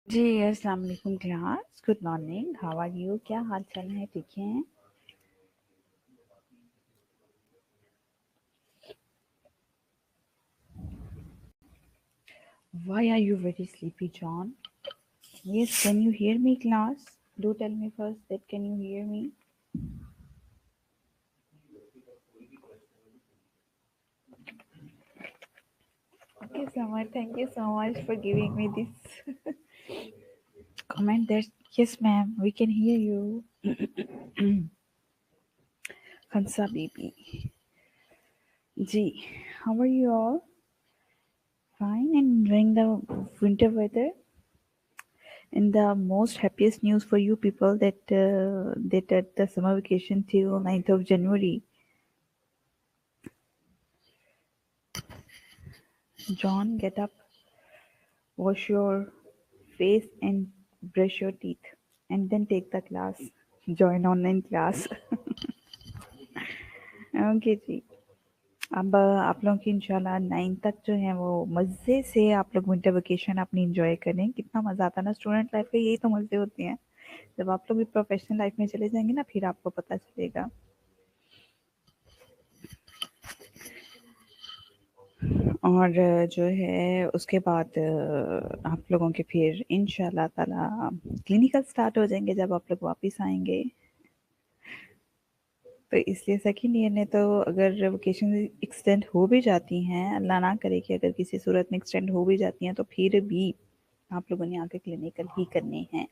जी, अस्सलाम वालेकुम class, good morning, how are you? क्या हाल चाल है? ठीक हैं? Why are you very sleepy, John? Yes, can you hear me, class? Do tell me first that can you hear me? Okay, Samar, thank you so much for giving me this comment that yes, ma'am, we can hear you. Hansa baby. Gee, how are you all? Fine and enjoying the winter weather? And the most happiest news for you people that at the summer vacation till 9th of January. John, get up, wash your face and brush your teeth, and then take the class. Join online class. Okay जी। अब आप लोगों की इंशाल्लाह 9 तक जो है वो मज़े से आप लोग विंटर वेकेशन अपनी एंजॉय करें। कितना मज़ा आता है ना, स्टूडेंट लाइफ के यही तो मज़े होते हैं। जब आप लोग भी प्रोफेशनल लाइफ में चले जाएंगे ना, फिर आपको पता चलेगा। और जो है उसके बाद आप लोगों के फिर इंशाल्लाह ताला क्लिनिकल स्टार्ट हो जाएंगे जब आप लोग वापस आएंगे। तो इसलिए सेकेंड ईयर ने तो अगर वेकेशन एक्सटेंड हो भी जाती हैं, अल्लाह ना करे कि अगर किसी सूरत में एक्सटेंड हो भी जाती हैं, तो फिर भी आप लोगों ने आके क्लिनिकल ही करने हैं।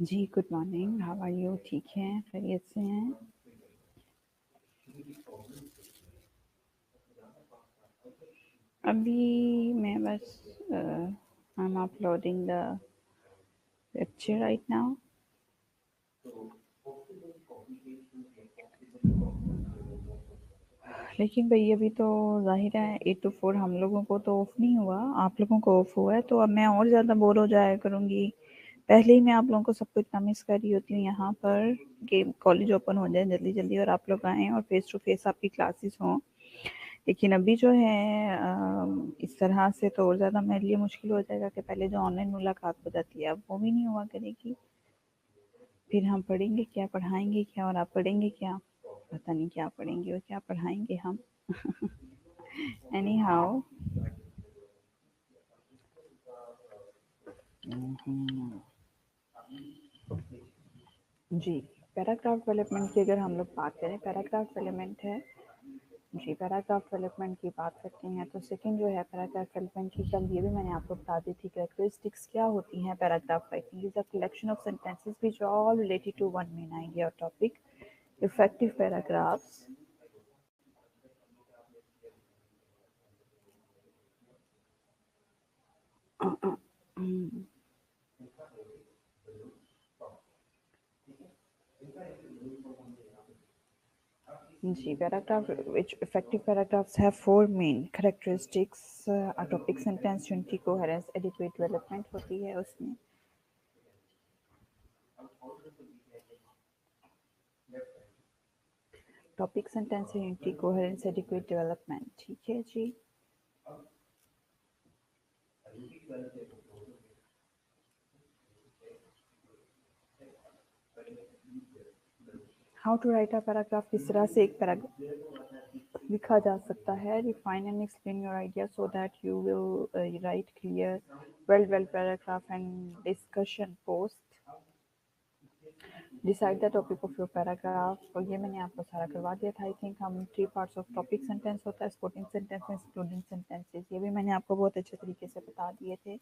जी, good morning, how are you? ठीक हैं, खैरियत से हैं? अभी मैं बस I am uploading the lecture right now. लेकिन भई अभी तो ज़ाहिर है 8 टू 4 हम लोगों को तो ऑफ नहीं हुआ, आप लोगों को ऑफ हुआ है, तो अब मैं और ज़्यादा बोर हो जाया करूँगी। पहले ही मैं आप लोगों को सबको इतना मिस कर रही होती हूँ यहाँ पर कि कॉलेज ओपन हो जाए जल्दी-जल्दी और आप लोग आएँ और फेस टू फेस आपकी क्लासेस हों। लेकिन अभी जो है इस तरह से तो और ज़्यादा मेरे लिए मुश्किल हो जाएगा कि पहले जो ऑनलाइन मुलाकात हो जाती है, अब वो भी नहीं हुआ करेगी। फिर हम पढ़ेंगे क्या, पढ़ाएँगे क्या और आप पढ़ेंगे क्या? पता नहीं क्या पढ़ेंगे और क्या पढ़ाएँगे हम। Anyhow, जी, पैराग्राफ डेवलपमेंट की अगर हम लोग बात करें, पैराग्राफ डेवलपमेंट है जी, पैराग्राफ डेवलपमेंट की बात करते हैं तो सेकंड जो है पैराग्राफ डेवलपमेंट की, कल ये भी मैंने आपको बता दी थी। कैरेक्टरिस्टिक्स क्या होती हैं paragraph writing? Is a collection of sentences which are all related to one main idea और टॉपिक। इफेक्टिव पैराग्राफ्स जी, paragraph which effective paragraphs have four main characteristics। Topic sentence unity coherence adequate development होती है उसमें। Topic sentence unity coherence adequate development, ठीक है जी। How to write a paragraph, किस तरह से एक पैराग्राफ लिखा जा सकता है। Refine and explain your idea so that you will write clear well paragraph and discussion post. Decide the topic of your paragraph, और ये मैंने आपको सारा करवा दिया था। आई थिंक हम 3 पार्ट्स ऑफ टॉपिक सेंटेंस होता है, सपोर्टिंग सेंटेंस, इंक्लूडिंग सेंटेंसेस, ये भी मैंने आपको बहुत अच्छे तरीके से बता दिए थे।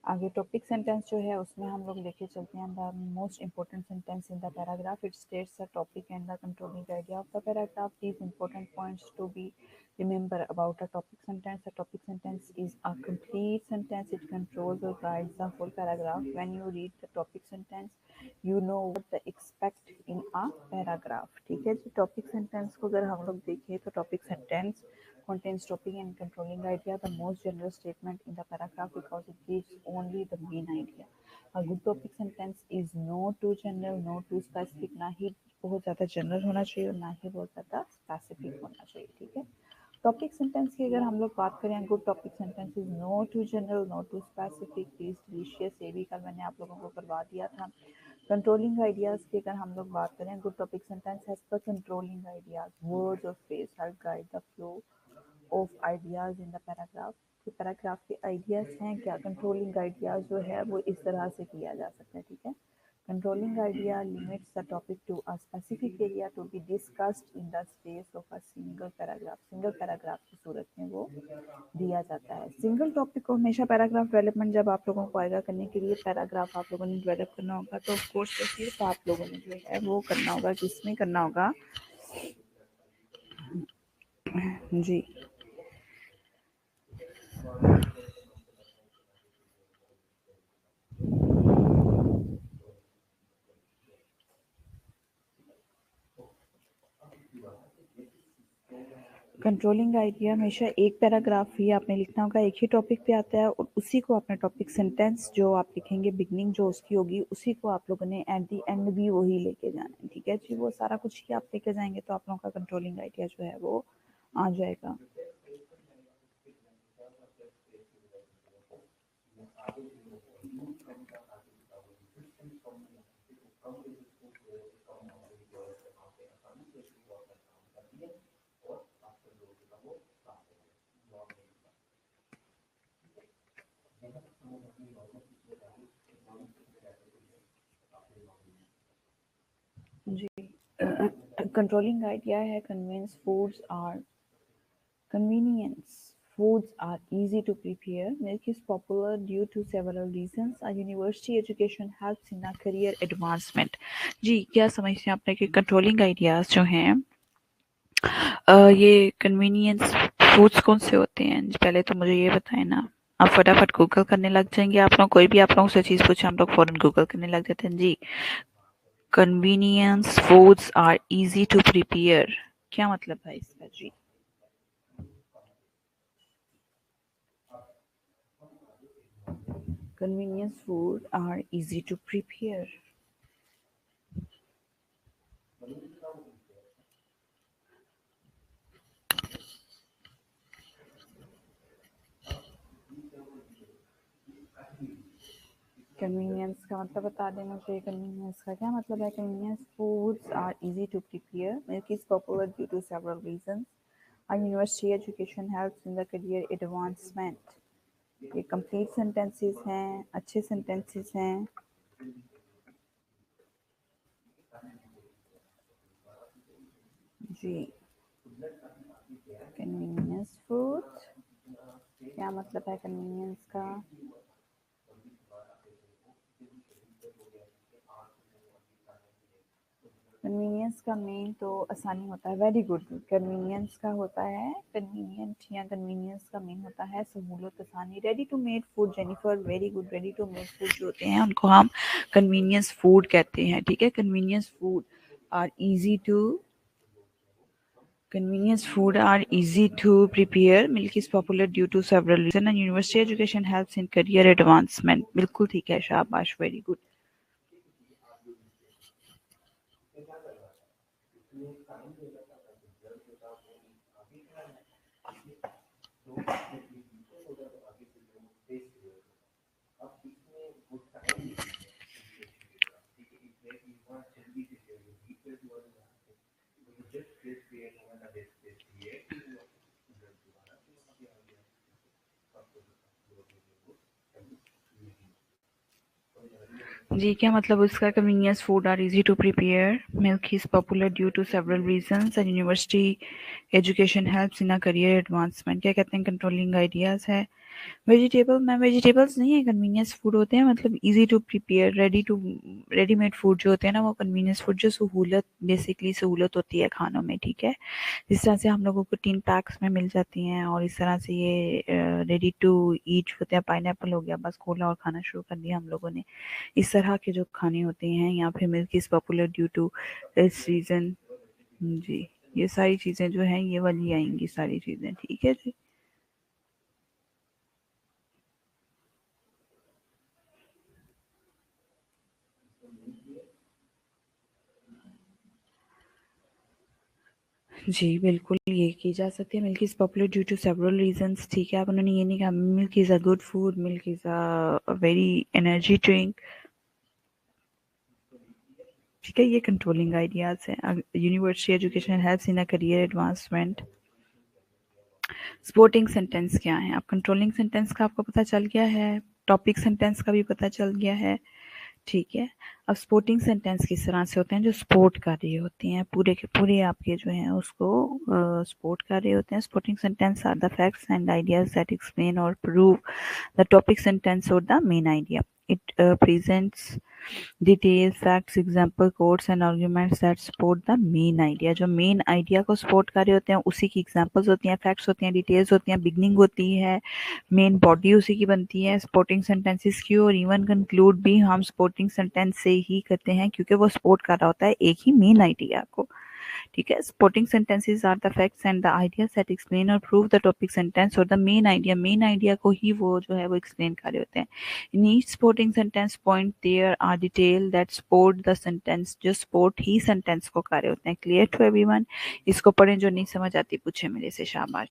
आगे टॉपिक सेंटेंस जो है उसमें हम लोग लेके चलते हैं the most important sentence in the paragraph. It states the topic and the controlling idea of the paragraph. These important points to be remember about a topic sentence. A topic sentence is a complete sentence. It controls or guides the whole paragraph. When you read the topic sentence, you know what to expect in a paragraph. ठीक है जी. Topic sentence को अगर हम लोग देखें तो topic sentence contains topic and controlling idea, the most general statement in the paragraph, because it gives only the main idea. A good topic sentence is no too general, no too specific. ना ही बहुत ज़्यादा general होना चाहिए और ना ही बहुत ज़्यादा specific होना चाहिए. ठीक है. टॉपिक सेंटेंस की अगर हम लोग बात करें, good topic sentence is no too general, no too specific, is delicious. ये भी कल मैंने आप लोगों को करवा दिया था. कंट्रोलिंग आइडियाज की अगर हम लोग बात करें, good topic sentence has the controlling ideas, words और phrase help guide the flow of ideas in the paragraph. कि पैराग्राफ के आइडियाज हैं क्या, कंट्रोलिंग आइडियाज जो है वो इस तरह से किया जा सकता है. ठीक है. Controlling idea limits the topic to a specific area to be discussed in the space of a single paragraph. Single paragraph की सूरत में वो दिया जाता है. सिंगल टॉपिक को हमेशा पैराग्राफ डेवलपमेंट जब आप लोगों को आएगा करने के लिए, पैराग्राफ आप लोगों ने डेवलप करना होगा तो ऑफ कोर्स सिर्फ आप लोगों ने जो है वो करना होगा. किसमें करना होगा जी. कंट्रोलिंग आइडिया हमेशा एक पैराग्राफ ही आपने लिखना होगा, एक ही टॉपिक पे आता है और उसी को अपने टॉपिक सेंटेंस जो आप लिखेंगे बिगनिंग जो उसकी होगी उसी को आप लोगों ने एट दी एंड भी वही लेके जाना है. ठीक है जी. वो सारा कुछ ही आप लेके जाएंगे तो आप लोगों का कंट्रोलिंग आइडिया जो है वो आ जाएगा. जी. कंट्रोलिंग आइडिया है convenience foods are easy to prepare. Milk is popular due to several reasons. A university education helps in a career advancement. जी, क्या समझते हैं आपने कि कंट्रोलिंग आइडियाज जो हैं ये कन्वीनियंस फूड्स कौन से होते हैं? पहले तो मुझे ये बताएं ना. आप फटाफट गूगल करने लग जाएंगे. आप लोग कोई भी आप लोगों से चीज़ पूछे हम लोग फौरन गूगल करने लग जाते हैं जी. Convenience foods are easy to prepare, क्या मतलब है इसका जी? Convenience food are easy to prepare. Convenience का मतलब बता दें मुझे. कन्वीनियंस का क्या मतलब है? Convenience foods are easy to prepare. Milk is popular due to several reasons. A university education helps in the career advancement. ये कंप्लीट सेंटेंसेस हैं, अच्छे सेंटेंसेस हैं. जी. कन्वीनियंस फूड क्या मतलब है कन्वीनियंस का? कन्वीनियंस का मेन तो आसानी होता है. Very good. कन्वीनियंस का होता है कन्वीनियंट या कन्वीनियंस का मेन होता है सहूलत, आसानी. Ready to made food. Jennifer very good. Ready to made food जो होते हैं उनको हम कन्वीनियंस फूड कहते हैं. ठीक है. Convenience food are easy to Convenience food are easy to prepare. Milk is popular due to several reasons and university education helps in career advancement. बिल्कुल ठीक है. शाबाश. Very good. जी, क्या मतलब उसका? Convenience food are easy to prepare. Milk is popular due to several reasons and university education helps in a career advancement. क्या कहते हैं? कंट्रोलिंग आइडियाज है. वेजिटेबल मैम, वेजिटेबल्स नहीं है, कन्वीनियंस फूड होते हैं, मतलब easy to prepare, readymade food जो होते हैं ना, वो कन्वीनियंस फूड, जो सहूलत, बेसिकली सहूलत होती है खानों में, ठीक है। जिस तरह से हम लोगों को 3 पैक्स में मिल जाती हैं, और इस तरह से ये रेडी टू ईट होते हैं। पाइनएप्पल हो गया, बस खोला और खाना शुरू कर दिया हम लोगों ने। इस तरह के जो खाने होते हैं, यहाँ पे milk is popular due to its reason. जी, ये सारी चीज़ें जो हैं, ये वाली आएँगी सारी चीज़ें, ठीक है जी। जी, बिल्कुल ये की जा सकती है। Milk is popular due to several reasons, ठीक है। अब उन्होंने ये नहीं कहा milk is a good food, milk is a very energy drink, ठीक है। ये कंट्रोलिंग आइडियाज़ हैं। University education helps in a career advancement. Supporting sentence क्या है? अब कंट्रोलिंग सेंटेंस का आपको पता चल गया है, टॉपिक सेंटेंस का भी पता चल गया है, ठीक है। अब सपोर्टिंग सेंटेंस किस तरह से होते हैं? जो सपोर्ट कर रही होती हैं, पूरे के पूरे आपके जो हैं उसको सपोर्ट कर रहे होते हैं। Supporting sentence are the facts and ideas that explain और प्रूव द टॉपिक सेंटेंस और the main idea. It presents detail facts example quotes and arguments that support the main idea. जो मेन आइडिया को support कर रहे होते हैं, उसी की एग्जांपल्स होती हैं, फैक्ट्स होती हैं, डिटेल्स होती हैं, बिगनिंग होती है, मेन बॉडी उसी की बनती है। सपोर्टिंग सेंटेंसेस की और इवन कंक्लूड भी हम सपोर्टिंग सेंटेंस से ही करते हैं, क्योंकि वो सपोर्ट कर रहा होता है एक ही मेन आइडिया को, ठीक है। Supporting sentences are the facts and the ideas that explain और प्रूव द टॉपिक सेंटेंस और द मेन आइडिया को ही वो जो है वो एक्सप्लेन कर रहे होते हैं। In each supporting sentence point there are detail that support the sentence, जो सपोर्ट ही सेंटेंस को कर रहे होते हैं। Clear to everyone? इसको पढ़ें, जो नहीं समझ आती पूछे मेरे से, शाबाश।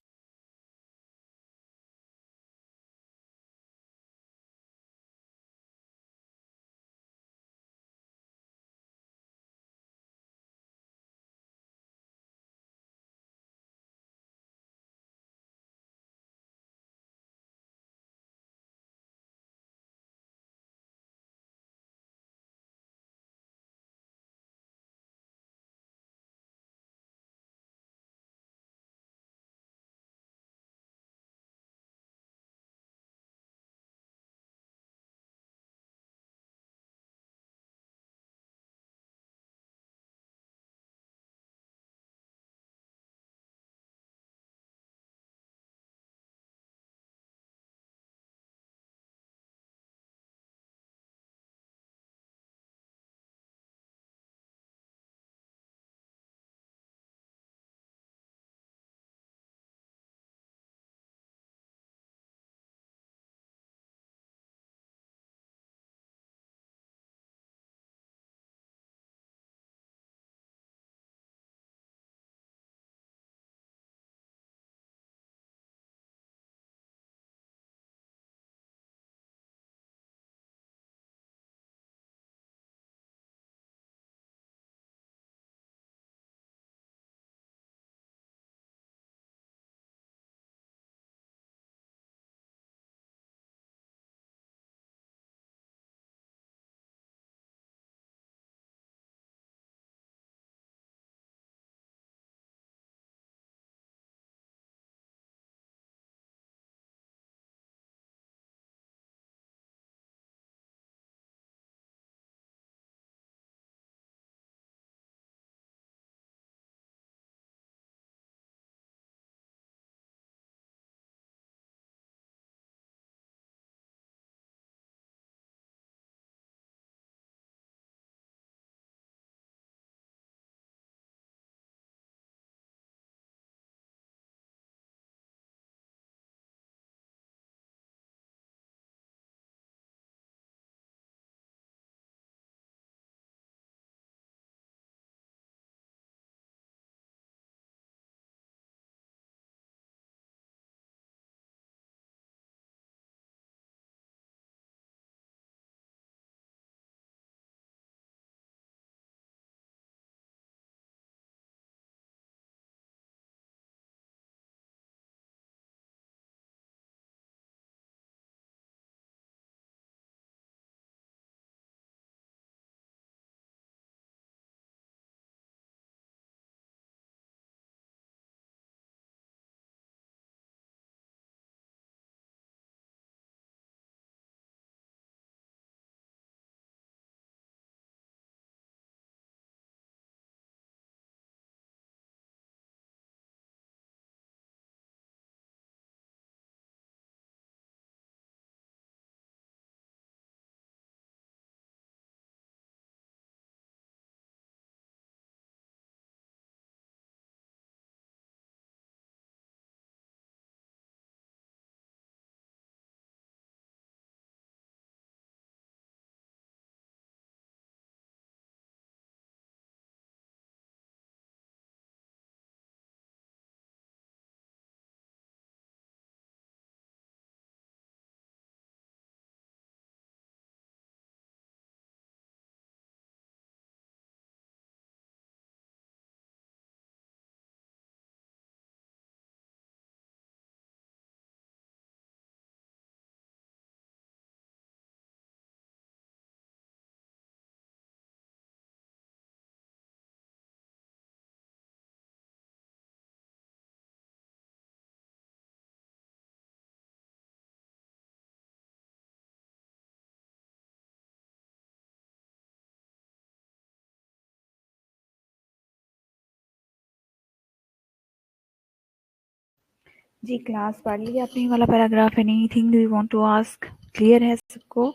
जी क्लास पढ़ ली आपने ये वाला paragraph? Anything do you want to ask? Clear है सबको?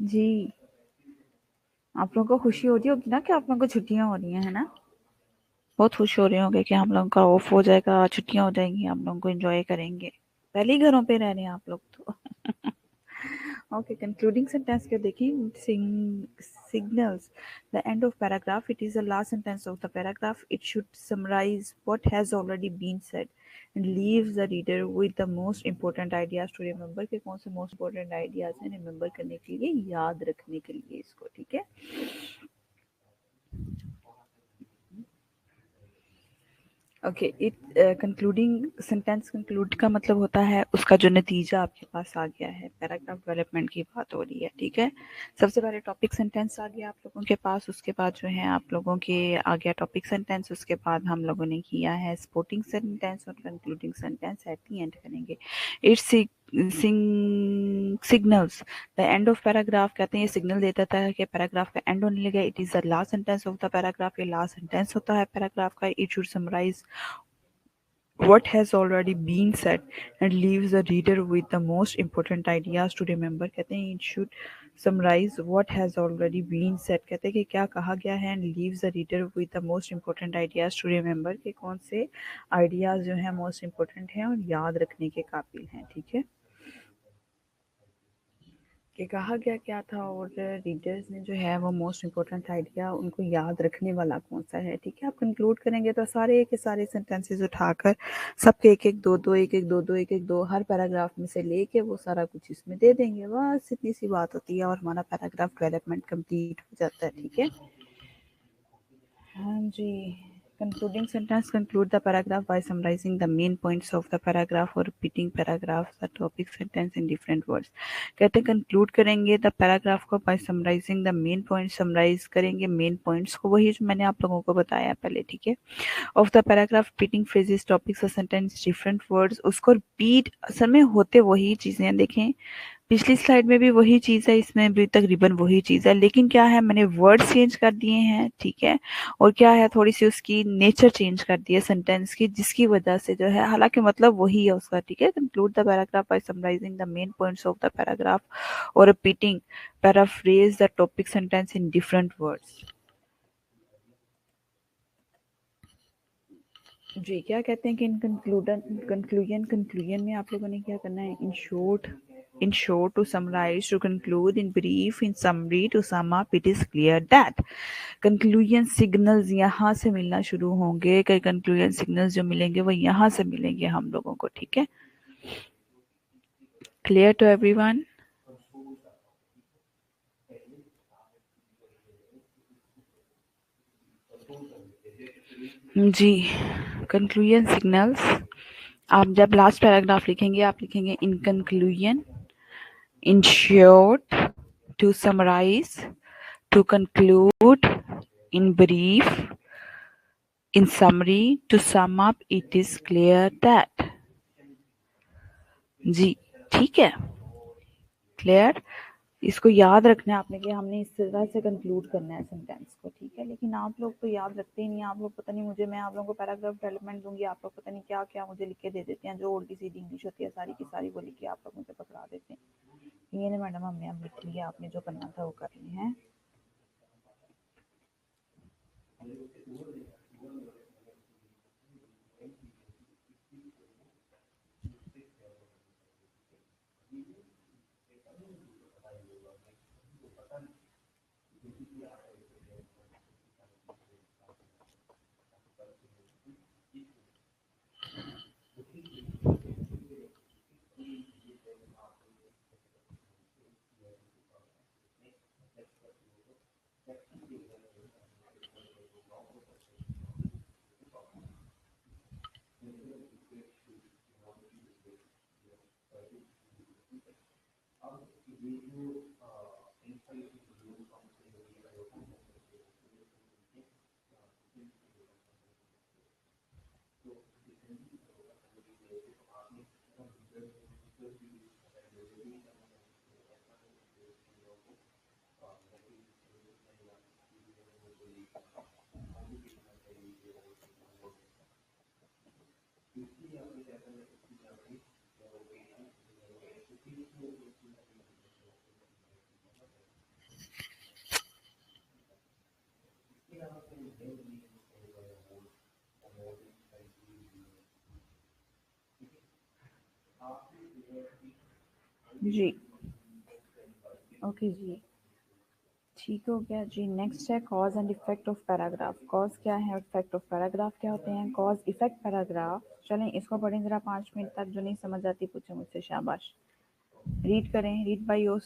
जी आप लोगों को खुशी होती होगी ना कि आप लोगों को छुट्टियां हो रही हैं, है ना? बहुत खुश हो रहे होंगे कि हम लोगों का ऑफ हो जाएगा, छुट्टियां हो जाएंगी, हम लोगों को एंजॉय करेंगे। पहले ही घरों पे रह रहे हैं आप लोग तो। Okay, concluding sentence को देखिए, signals the end of paragraph. It is the last sentence of the paragraph. It should summarize what has already been said and leaves the reader with the most important ideas to remember. कि कौन से most important ideas हैं remember करने के लिए, याद रखने के लिए इसको, ठीक है? Okay, it concluding sentence, conclude का मतलब होता है उसका जो नतीजा आपके पास आ गया है। पैराग्राफ डेवलपमेंट की बात हो रही है, ठीक है? सबसे पहले टॉपिक सेंटेंस आ गया आप लोगों के पास, उसके बाद जो है आप लोगों के आ गया टॉपिक सेंटेंस, उसके बाद हम लोगों ने किया है स्पोर्टिंग सेंटेंस और concluding sentence at the end करेंगे। It's signals the end of paragraph, कहते हैं ये सिग्नल देता है कि पैराग्राफ का एंड होने लगा। It is the last sentence of the paragraph, ये लास्ट सेंटेंस होता है पैराग्राफ का। It should summarize what has already been said and leaves the reader with the most important ideas to remember। कहते हैं it should summarize what has already been said, कहते हैं कि क्या कहा गया है, and leaves the reader with the most important ideas to remember, कि कौन से ideas जो हैं most important हैं और याद रखने के काबिल हैं, ठीक है? कि कहा गया क्या था और रीडर्स ने जो है वो मोस्ट इम्पोर्टेंट आइडिया उनको याद रखने वाला कौन सा है, ठीक है? आप कंक्लूड करेंगे तो सारे के सारे सेंटेंसेस उठाकर सबके एक एक दो दो एक एक दो दो एक एक दो हर पैराग्राफ में से लेके वो सारा कुछ इसमें दे देंगे। बस इतनी सी बात होती है और हमारा पैराग्राफ डेवलपमेंट कंप्लीट हो जाता है, ठीक है? हाँ जी। Concluding sentence, conclude the paragraph by summarizing the main points of the paragraph or repeating paragraphs, the topic sentence in different words। कहते हैं conclude करेंगे the paragraph को by summarizing the main points, summarize करेंगे main points को, वही जो मैंने आप लोगों को बताया पहले, ठीक है? Of the paragraph, repeating phrases, topics or sentence different words, उसको repeat असल में होते वही चीज़ें हैं। देखें पिछली स्लाइड में भी वही चीज़ है, इसमें भी तकरीबन वही चीज़ है, लेकिन क्या है मैंने वर्ड चेंज कर दिए हैं, ठीक है? और क्या है थोड़ी सी उसकी नेचर चेंज कर दी है सेंटेंस की, जिसकी वजह से जो है, हालांकि मतलब वही है उसका, ठीक है? Conclude the paragraph by summarising the main points of the paragraph और repeating paraphrase the topic sentence in different words. जी क्या कहते हैं कि इन कंक्लूजन में आप लोगों ने क्या करना है? In short to summarize, to conclude, in brief, in summary, to sum up, it is clear that. Conclusion signals यहाँ से मिलना शुरू होंगे, कई कंक्लूजन सिग्नल्स जो मिलेंगे वो यहाँ से मिलेंगे हम लोगों को, ठीक है? Clear to everyone? जी कंक्लूजन सिग्नल्स, आप जब लास्ट पैराग्राफ लिखेंगे आप लिखेंगे in conclusion, in short, to summarize, to conclude, in brief, in summary, to sum up, it is clear that। जी ठीक है, क्लियर? इसको याद रखना है आपने कि हमने इस तरह से कंक्लूड करना है सेंटेंस को, ठीक है? लेकिन आप लोग तो याद रखते ही नहीं, आप लोग पता नहीं, मुझे मैं आप लोगों को पैराग्राफ डेवलपमेंट दूंगी, आप लोग पता नहीं क्या क्या मुझे लिख के दे देते हैं, जो उल्टी सीधी इंग्लिश होती है सारी की सारी वो लिख के आप लोग मुझे पकड़ा देते हैं। ये ना मैडम हमने अब लिख लिया, आपने जो करना था वो कर लिया है। जी। ओके जी। ठीक हो गया जी। नेक्स्ट है cause and effect of paragraph. Cause क्या है, इफेक्ट ऑफ पैराग्राफ क्या होते हैं। कॉज इफेक्ट पैराग्राफ, चलें इसको पढ़ें जरा 5 मिनट तक। जो नहीं समझ आती पूछे मुझसे, शाबाश। रीड करें, रीड बाय योर।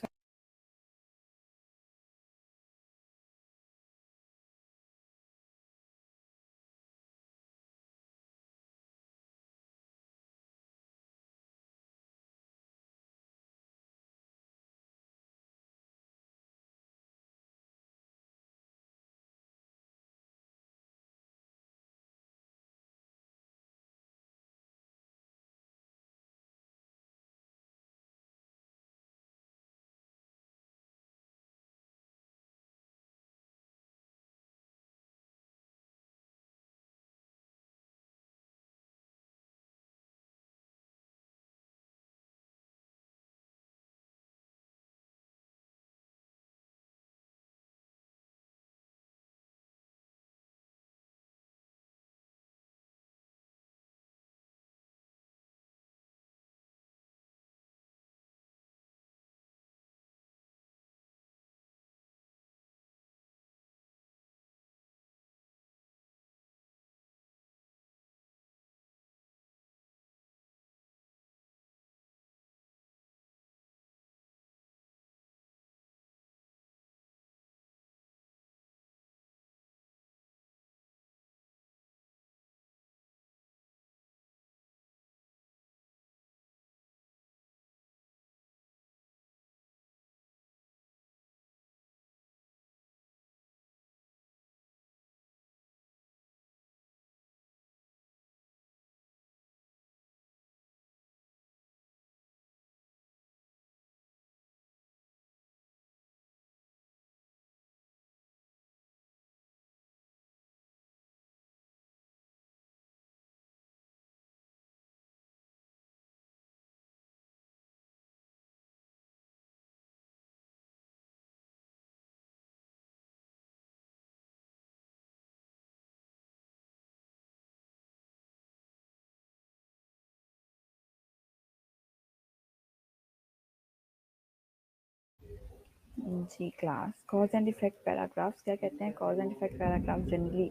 जी class, cause and effect paragraphs क्या कहते हैं। Cause and effect paragraph generally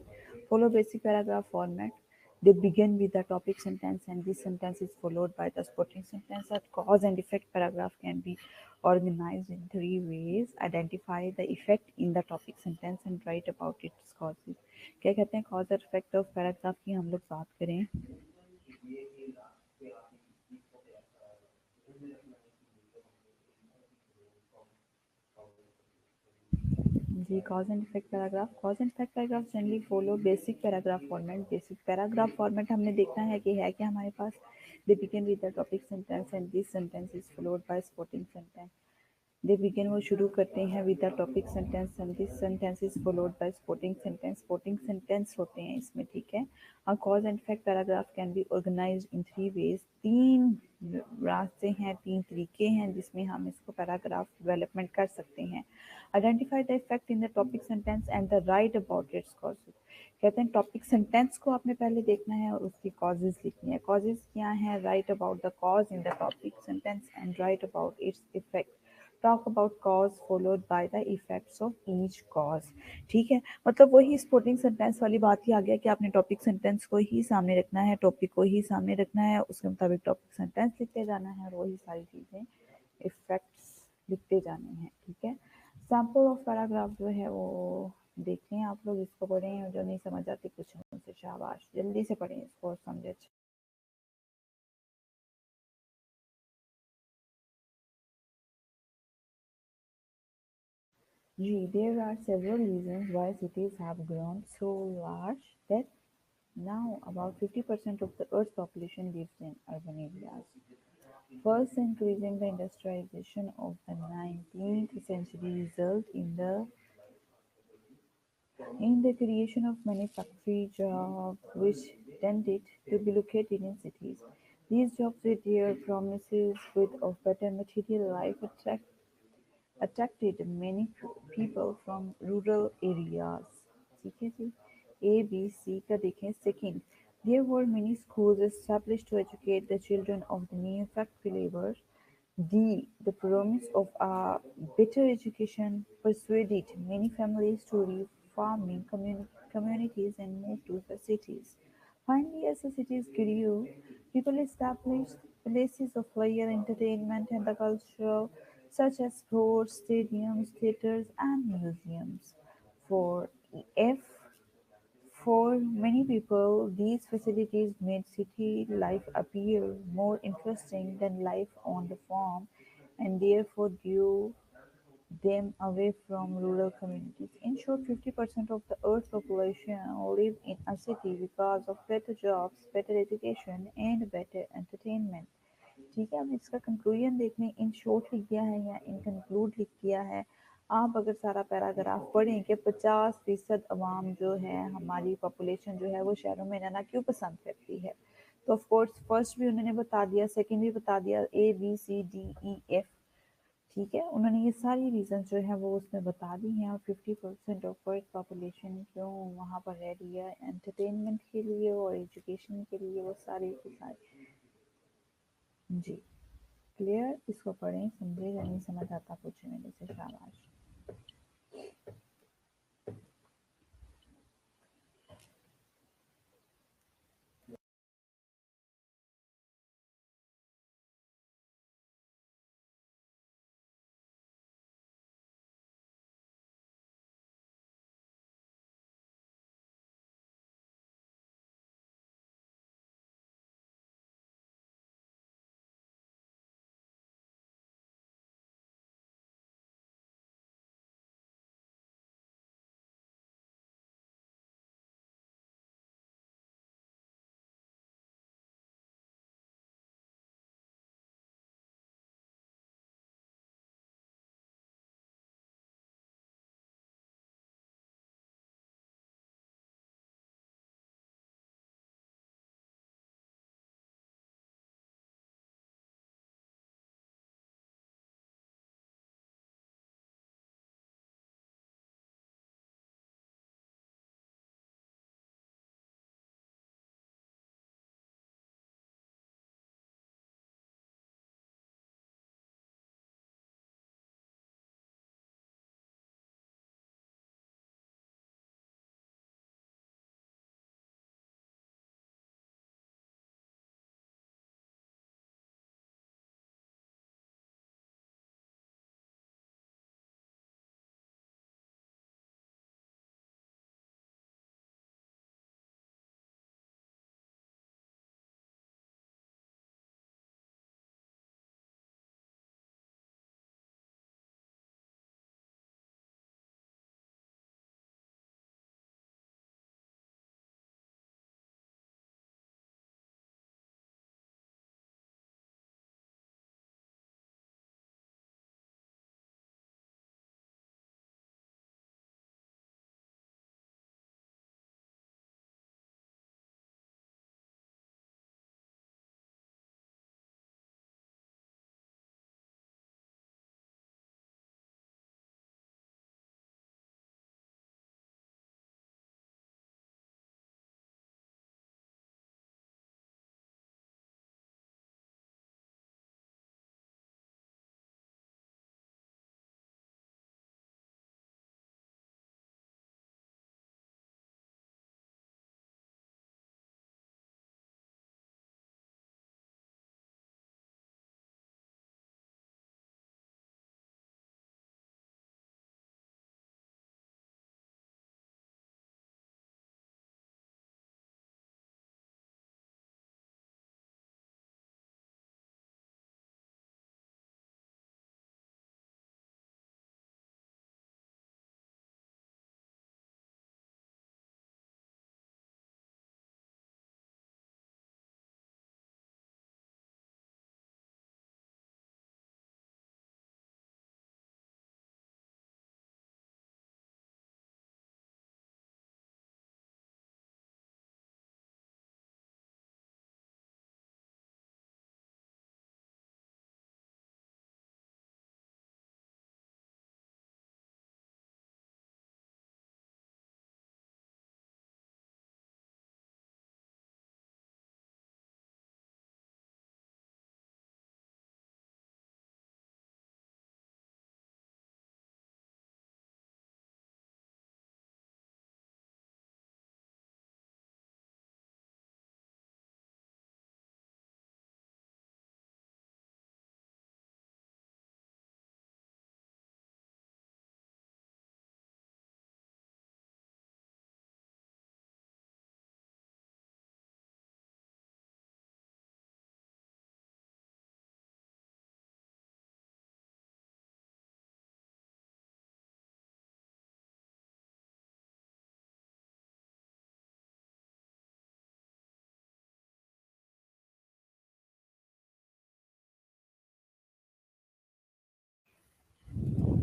follow basic paragraph format. They begin with the topic sentence and this sentence is followed by the supporting sentence. A cause and effect paragraph can be organized in 3 ways. Identify the effect in the topic sentence and write about its causes. क्या कहते हैं, cause और effect of paragraph की हम लोग बात करें। जी, cause and effect paragraph. Cause and effect paragraph generally follow basic paragraph format. Basic paragraph format हमने देखना है कि है क्या हमारे पास। They begin with the topic sentence and this sentence is followed by supporting sentence. They begin, वो शुरू करते हैं with the topic sentence and this sentence is followed by supporting sentence. Supporting sentence होते हैं इसमें, ठीक है। और cause and effect paragraph can be organized in 3 ways. 3 रास्ते हैं, 3 तरीके हैं जिसमें हम इसको पैराग्राफ डेवलपमेंट कर सकते हैं। Identify the effect in the topic sentence and the right about its causes. कहते हैं टॉपिक सेंटेंस को आपने पहले देखना है और उसकी कॉजेज लिखनी है। कॉजेज क्या है, right about the cause in the topic sentence and right about its effect. Talk about cause followed by the effects of each cause. ठीक है, मतलब वही स्पोर्टिंग सेंटेंस वाली बात ही आ गया कि आपने टॉपिक सेंटेंस को ही सामने रखना है, टॉपिक को ही सामने रखना है, उसके मुताबिक टॉपिक सेंटेंस लिखते जाना है और वही सारी चीज़ें इफेक्ट्स लिखते जाने हैं, ठीक है। सैम्पल ऑफ पैराग्राफ जो है वो देखें आप लोग, इसको पढ़ें और जो नहीं समझ आती कुछ उनसे, शाबाश जल्दी से पढ़ें इसको और समझे। जी, there are several reasons why cities have grown so large that now about 50% of the Earth's population lives in urban areas. First, increasing the industrialization of the 19th century result in the creation of many factory jobs, which tended to be located in cities. These jobs with their promises of better material life attracted many people from rural areas. ठीक है जी ए B सी का देखें second there were many schools established to educate the children of the new factory labor. D. The promise of a better education persuaded many families to leave farming communities and move to the cities. Finally, as the cities grew, people established places of leisure, entertainment, and the culture, such as sports, stadiums, theaters, and museums. For F. For many people, these facilities made city life appear more interesting than life on the farm and therefore drew them away from rural communities. In short, 50% of the Earth's population live in a city because of better jobs, better education, and better entertainment. ठीक है, अब इसका conclusion देख लें। In short लिख दिया है या इन कंक्लूड लिख दिया है। आप अगर सारा पैराग्राफ पढ़ें कि 50% अवाम जो है हमारी पॉपुलेशन जो है वो शहरों में रहना क्यों पसंद करती है, तो ऑफ कोर्स फर्स्ट भी उन्होंने बता दिया, सेकंड भी बता दिया, A B C D E F. ठीक है, उन्होंने ये सारी रीजन जो है वो उसमें बता दी हैं। और 50% ऑफ अर्थ पॉपुलेशन क्यों वहाँ पर रह रही है, एंटरटेनमेंट के लिए और एजुकेशन के लिए, वो सारी की सारी। जी क्लियर। इसको पढ़ें, समझे, या नहीं समझ आता पूछे मेरे से, शाबाश।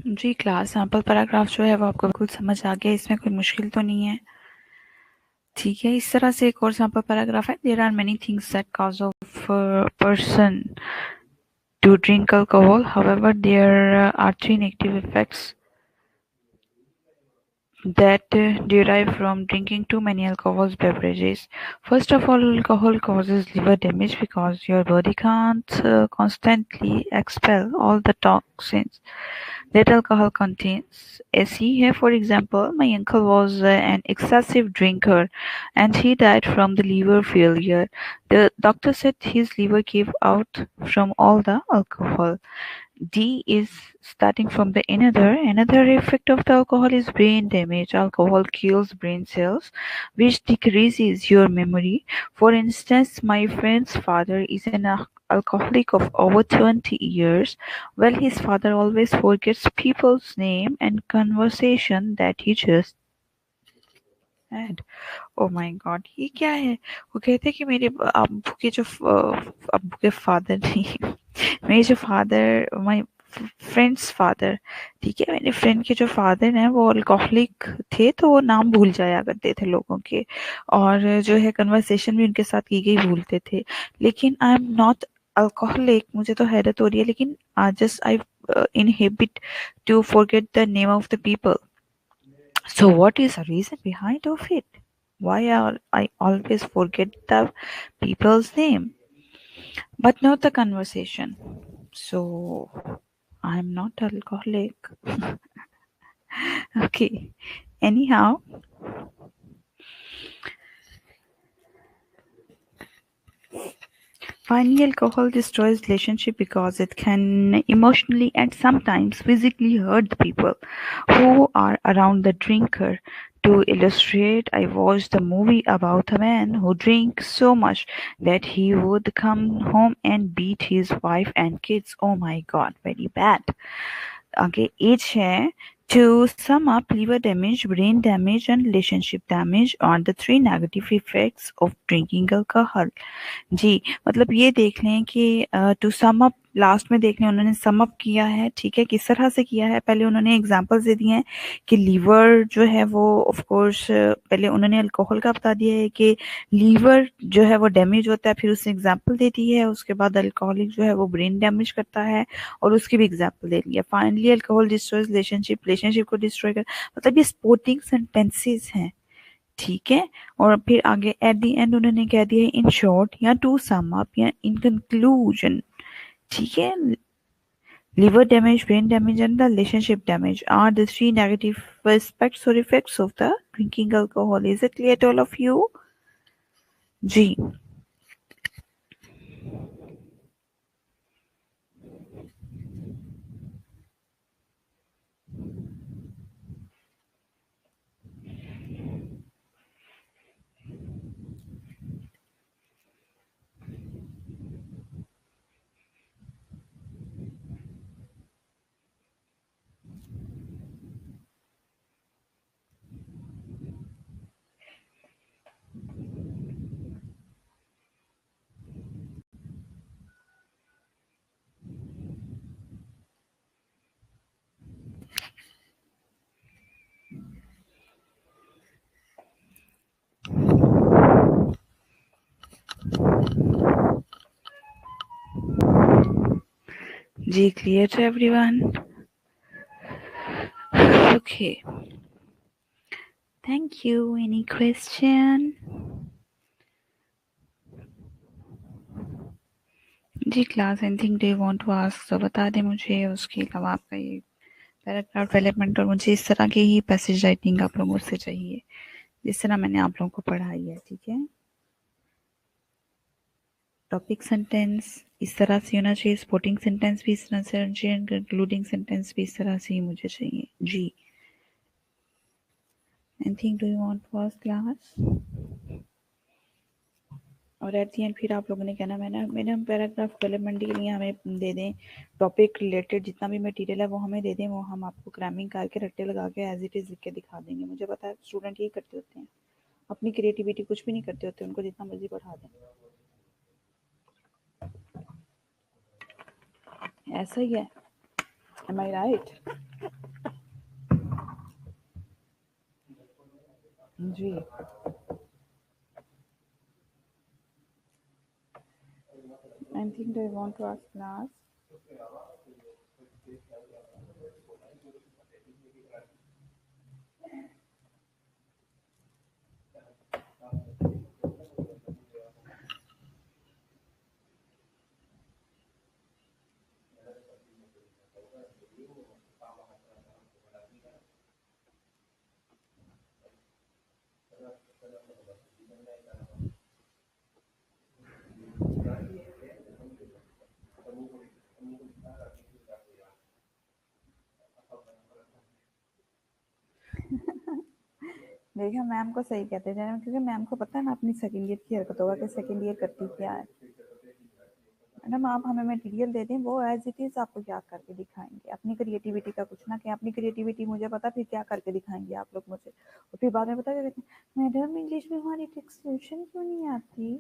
जी क्लास, सैम्पल पैराग्राफ जो है वो आपको बिल्कुल समझ आ गया, इसमें कोई मुश्किल तो नहीं है। ठीक है, इस तरह से एक और सैम्पल पैराग्राफ है। There are many things that cause of person to drink alcohol, however there are three negative effects that derive from drinking too many alcohol beverages. First of all, alcohol causes liver damage because your body can't constantly expel all the toxins that alcohol contains. As he here, for example, my uncle was an excessive drinker and he died from the liver failure. The doctor said his liver gave out from all the alcohol. D is starting from the another. Another effect of the alcohol is brain damage. Alcohol kills brain cells, which decreases your memory. For instance, my friend's father is an alcoholic of over 20 years. Well, his father always forgets people's name and conversation that he just had. Oh my God, ये क्या है? वो कहते हैं कि मेरे अब्बू के जो अब्बू के फादर नहीं मेरे जो फादर माय फ्रेंड्स फादर, ठीक है, मेरे फ्रेंड के जो फादर हैं वो अल्कोहलिक थे, तो वो नाम भूल जाया करते थे लोगों के, और जो है कन्वर्सेशन भी उनके साथ की गई भूलते थे। लेकिन आई एम नॉट अल्कोहलिक, मुझे तो हैरत हो रही है, लेकिन just I inhibit to forget the name of the people. So what is the reason behind of it? Why are I always forget the people's name, but not the conversation? So I'm not alcoholic. Okay. Anyhow, finally, alcohol destroys relationship because it can emotionally and sometimes physically hurt the people who are around the drinker. To illustrate, I watched a movie about a man who drank so much that he would come home and beat his wife and kids. Oh my God, very bad. Okay, age है. To sum up, liver damage, brain damage, and relationship damage are the three negative effects of drinking alcohol. जी, मतलब ये देख लें कि to sum up, last में देख लें उन्होंने सम अप किया है, ठीक है, किस तरह से किया है। पहले उन्होंने एग्जांपल्स दे दिए हैं कि लीवर जो है वो ऑफ कोर्स, पहले उन्होंने अल्कोहल का बता दिया है कि लीवर जो है वो डैमेज होता है, फिर उसने एग्जांपल दे दी है, उसके बाद अल्कोहलिक जो है वो ब्रेन डैमेज करता है और उसकी भी एग्जांपल दे दी है। Finally alcohol destroys relationship, relationship को डिस्ट्रॉय कर, मतलब ये स्पोर्टिंग सेंटेंसेस हैं, ठीक है। और फिर आगे एट द एंड उन्होंने कह दिया है इन शॉर्ट या टू सम अप या इन कंक्लूजन, ठीक है। Liver damage, brain damage and the relationship damage are the three negative aspects और effects of the drinking alcohol. Is it clear to all of you? जी जी, clear to everyone? Okay, thank you. Any question? जी class, anything do you want to ask तो बता दें मुझे। उसके अलावा आपका ये पैराग्राफ डेवलपमेंट और मुझे इस तरह की ही पैसेज राइटिंग आप लोगों से चाहिए जिस तरह मैंने आप लोगों को पढ़ाई है, ठीक है। टॉपिक सेंटेंस इस तरह से होना चाहिए, सपोर्टिंग सेंटेंस भी इस तरह से होना चाहिए, कंक्लूडिंग सेंटेंस भी इस तरह से ही मुझे चाहिए। जी, anything do you want to ask class? और एट दी एंड फिर आप लोगों ने कहना मैंने हम पैराग्राफ डेवलपमेंट के लिए हमें दे दें टॉपिक रिलेटेड जितना भी मटेरियल है वो हमें दे दें, वो हम आपको क्रैमिंग करके रट्टे लगा के एज इट इज़ लिख के दिखा देंगे। मुझे पता है स्टूडेंट यही करते होते हैं, अपनी क्रिएटिविटी कुछ भी नहीं करते होते, उनको जितना मर्जी पढ़ा दें, ऐसा ही है। Am I right? जी. Anything do you want to ask last? देखिए मैम को सही कहते हैं, क्योंकि मैम को पता है ना अपनी सेकंड ईयर की हरकत होगा कि सेकंड ईयर करती क्या है. मैडम आप हमें मटेरियल दे दें, वो एज इट इज़ आपको क्या करके दिखाएंगे. अपनी क्रिएटिविटी का कुछ ना कि अपनी क्रिएटिविटी मुझे पता, फिर क्या करके दिखाएंगे आप लोग मुझे. और फिर बाद में पता है मैडम इंग्लिश में हमारी डिस्टिंक्शन क्यों नहीं आती.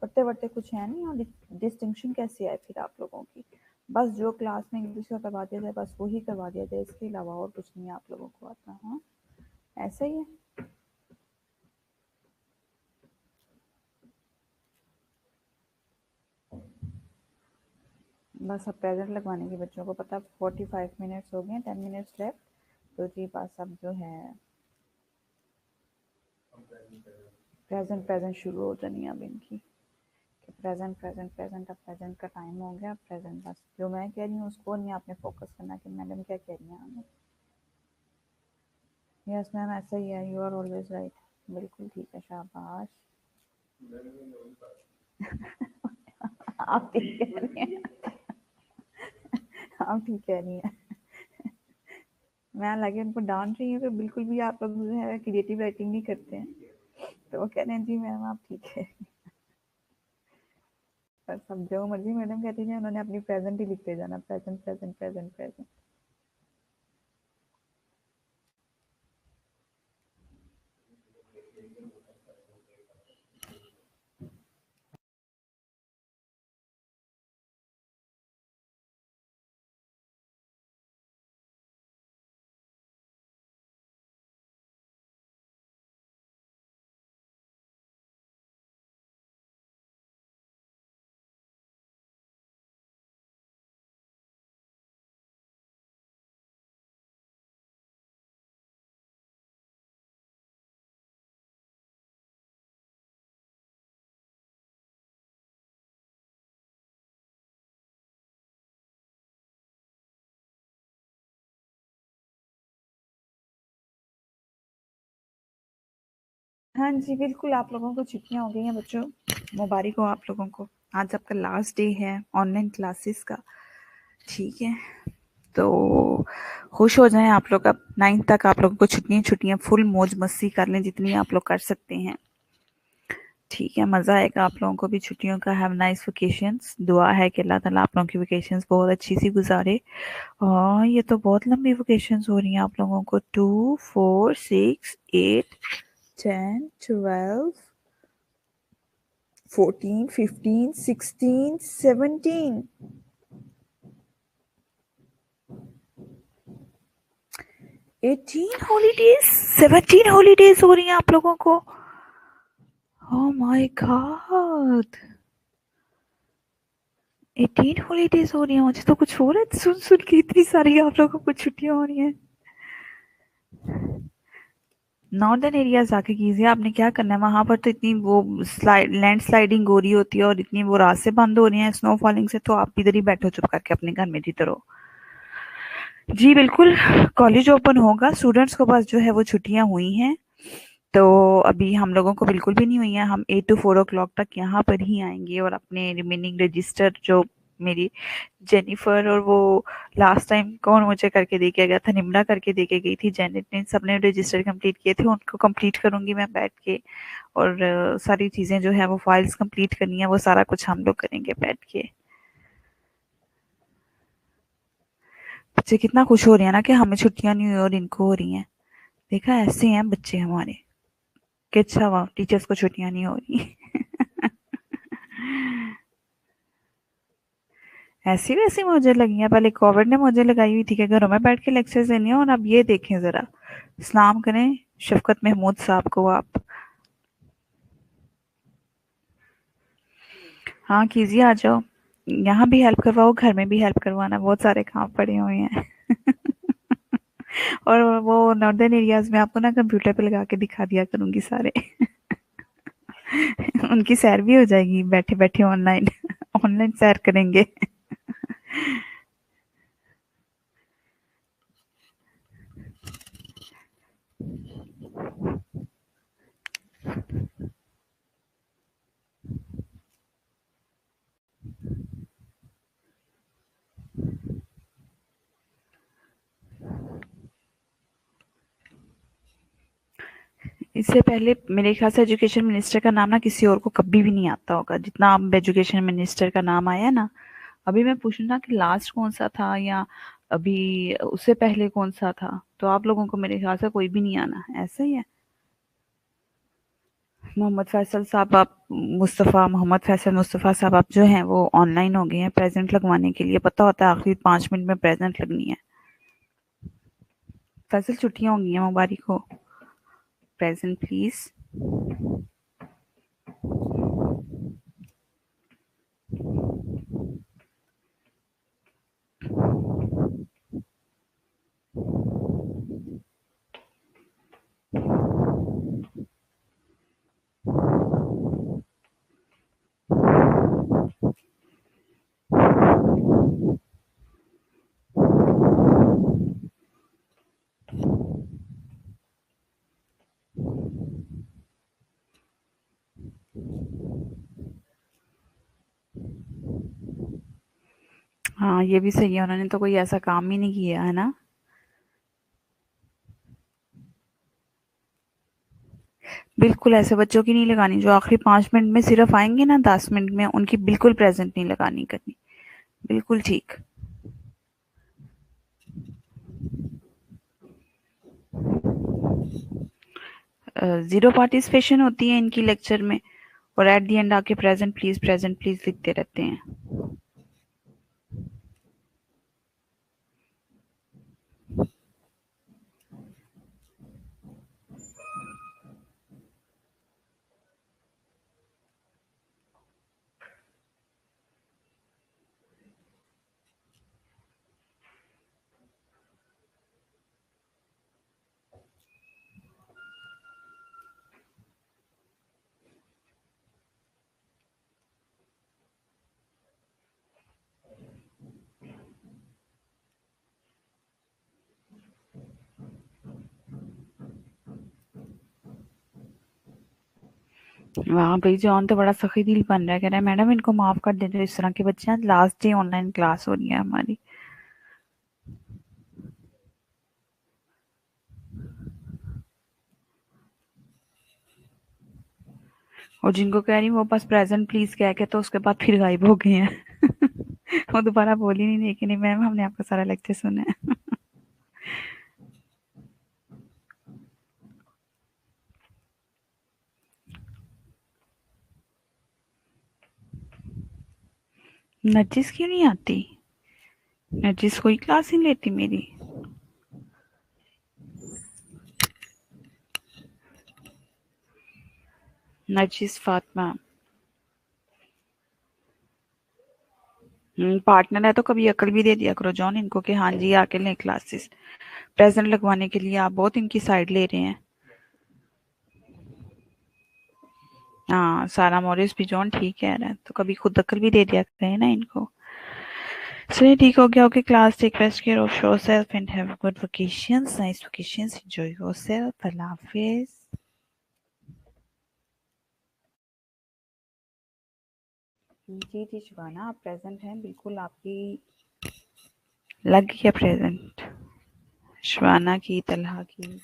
पढ़ते पढ़ते कुछ है नहीं, और डिस्टिंक्शन कैसे आए फिर आप लोगों की. बस जो क्लास में इंग्लिश का करवा दिया जाए बस वही करवा दिया जाए, इसके अलावा और कुछ नहीं आप लोगों को आता. हाँ ऐसा ही है. बस अब प्रेजेंट लगवाने की बच्चों को पता. 45 मिनट्स हो गए, 10 मिनट्स लेफ्ट. तो जी बस अब जो है प्रेजेंट प्रेजेंट शुरू हो जानी है अब इनकी. कि प्रेजेंट प्रेजेंट प्रेजेंट. अब प्रेजेंट का टाइम हो गया. प्रेजेंट बस जो मैं कह रही हूँ उसको नहीं आपने फोकस करना कि मैडम क्या कह रही हैं हमें. यस मैम ऐसा ही है. You are always right. बिल्कुल ठीक है. शाबाश. आप ठीक कह रही हैं. आप ठीक कह रही हैं. मैं लगे उनको डांट रही हूँ कि बिल्कुल भी आप लोग जो है क्रिएटिव राइटिंग नहीं करते हैं. तो वो कह रहे हैं जी मैम आप ठीक है. पर सब जो मर्जी मैडम कहती है उन्होंने अपनी प्रेजेंट ही लिखते जाना. Present present present present. हाँ जी बिल्कुल. आप लोगों को छुट्टियां हो गई हैं बच्चों. मुबारक हो आप लोगों को. आज आपका लास्ट डे है ऑनलाइन क्लासेस का. ठीक है. तो खुश हो जाएं आप लोग. अब 9 तक आप लोगों को छुट्टियां छुट्टियां फुल मौज मस्ती कर लें जितनी आप लोग कर सकते हैं. ठीक है. मज़ा आएगा आप लोगों को भी छुट्टियों का. Have nice vacations. दुआ है कि अल्लाह ताला आप लोगों की वेकेशंस बहुत अच्छी सी गुजारे. और ये तो बहुत लंबी वेकेशंस हो रही हैं आप लोगों को. 2 4 6 8 10 12 14 15 16 17 18 हॉलीडेज. 17 हॉलीडेज हो रही हैं आप लोगों को. Oh my God. 18 हॉलीडेज हो रही हैं. मुझे तो कुछ हो रहा है सुन सुन के. इतनी सारी आप लोगों को छुट्टियां हो रही हैं. नॉर्दर्न एरिया जाके कीजिए. आपने क्या करना है वहां पर. तो इतनी वो लैंड स्लाइडिंग हो रही होती है और इतनी वो रास्ते बंद हो रही हैं स्नो फॉलिंग से. तो आप इधर ही बैठो चुप करके अपने घर में जीते रहो. जी बिल्कुल. कॉलेज ओपन होगा. स्टूडेंट्स को पास जो है वो छुट्टियां हुई हैं. तो अभी हम लोगों को बिल्कुल भी नहीं हुई है. हम 8 to 4 o'clock तक यहाँ पर ही आएंगे और अपने रिमेनिंग रजिस्टर जो मेरी जेनिफर और वो लास्ट टाइम कौन मुझे करके दे के गया था, निम्रा करके दे के गई थी. जेनेट ने सबने रजिस्टर कंप्लीट किए थे. उनको कंप्लीट करूंगी मैं बैठ के. और सारी चीज़ें जो है वो फाइल्स कंप्लीट करनी है. वो सारा कुछ हम लोग करेंगे बैठ के. बच्चे कितना खुश हो रहे हैं ना कि हमें छुट्टियां नहीं हुई और इनको हो रही हैं. देखा ऐसे हैं बच्चे हमारे कि अच्छा वाह टीचर्स को छुट्टियां नहीं हो रही. ऐसी वैसी मुझे लगी हैं, पहले कोविड ने मुझे लगाई हुई थी कि घरों में बैठ के लेक्चर देनी है, और अब ये देखें ज़रा। सलाम करें शफकत महमूद साहब को आप। हाँ कीजिए, आ जाओ। यहाँ भी हेल्प करवाओ, घर में भी हेल्प करवाना, बहुत सारे काम पड़े हुए हैं। और वो नॉर्दर्न एरियाज में आपको ना कंप्यूटर पे लगा के दिखा दिया करूंगी सारे। उनकी सैर भी हो जाएगी, बैठे बैठे ऑनलाइन। ऑनलाइन सैर करेंगे। इससे पहले मेरे ख्याल से एजुकेशन मिनिस्टर का नाम ना किसी और को कभी भी नहीं आता होगा जितना अब एजुकेशन मिनिस्टर का नाम आया ना। अभी मैं पूछूं ना कि लास्ट कौन सा था, या अभी उससे पहले कौन सा था, तो आप लोगों को मेरे ख्याल से कोई भी नहीं आना, ऐसा ही है। मोहम्मद फैसल साहब आप, मुस्तफ़ा मोहम्मद फैसल मुस्तफ़ा साहब आप जो हैं वो ऑनलाइन हो गए हैं प्रेजेंट लगवाने के लिए। पता होता है आखिरी 5 मिनट में प्रेजेंट लगनी है। फैसल छुट्टियां होंगी हैं, मुबारक हो। Present please. हाँ ये भी सही है, उन्होंने तो कोई ऐसा काम ही नहीं किया है ना। बिल्कुल ऐसे बच्चों की नहीं लगानी जो आखिरी 5 मिनट में सिर्फ आएंगे ना, 10 मिनट में उनकी बिल्कुल प्रेजेंट नहीं लगानी करनी। बिल्कुल ठीक। जीरो पार्टिसिपेशन होती है इनकी लेक्चर में, और एट दी एंड आके प्रेजेंट प्लीज लिखते रहते हैं। वहाँ भाई जॉन तो बड़ा सखी दिल बन रहा है, कह रहा है मैडम इनको माफ कर दे, जो इस तरह के बच्चे हैं। लास्ट डे ऑनलाइन क्लास हो रही है हमारी। और जिनको कह रही हूँ वो बस प्रेजेंट प्लीज कह के तो उसके बाद फिर गायब हो गए हैं। वो दोबारा बोली नहीं, नहीं कि नहीं मैम हमने आपका सारा लेक्चर सुना है। नर्जिस क्यों नहीं आती? नर्जिस कोई क्लास नहीं लेती मेरी। नर्जिस फातिमा। पार्टनर है तो कभी अकल भी दे दिया करो जॉन इनको कि हाँ जी आके लें क्लासेस। प्रेजेंट लगवाने के लिए आप बहुत इनकी साइड ले रहे हैं। हाँ सारा मॉरिस भी जॉन ठीक कह रहा है, तो कभी खुद अकल भी दे दिया करें ना इनको। चलिए ठीक हो गया। Okay class, take best care of yourself and have good vacations, nice vacations, enjoy yourself. अल्लाह हाफिज। जी जी शिवाना आप प्रेजेंट हैं, बिल्कुल आपकी लग गया प्रेजेंट। शिवाना की, तलहा की,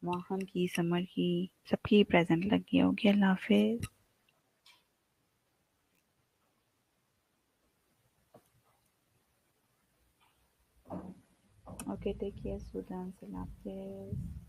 मोहन की, समर की, सबकी प्रेजेंट लग गया। ओके अल्लाह हाफिज। ओके टेक केयर स्टूडेंट्स, अल्लाह हाफिज।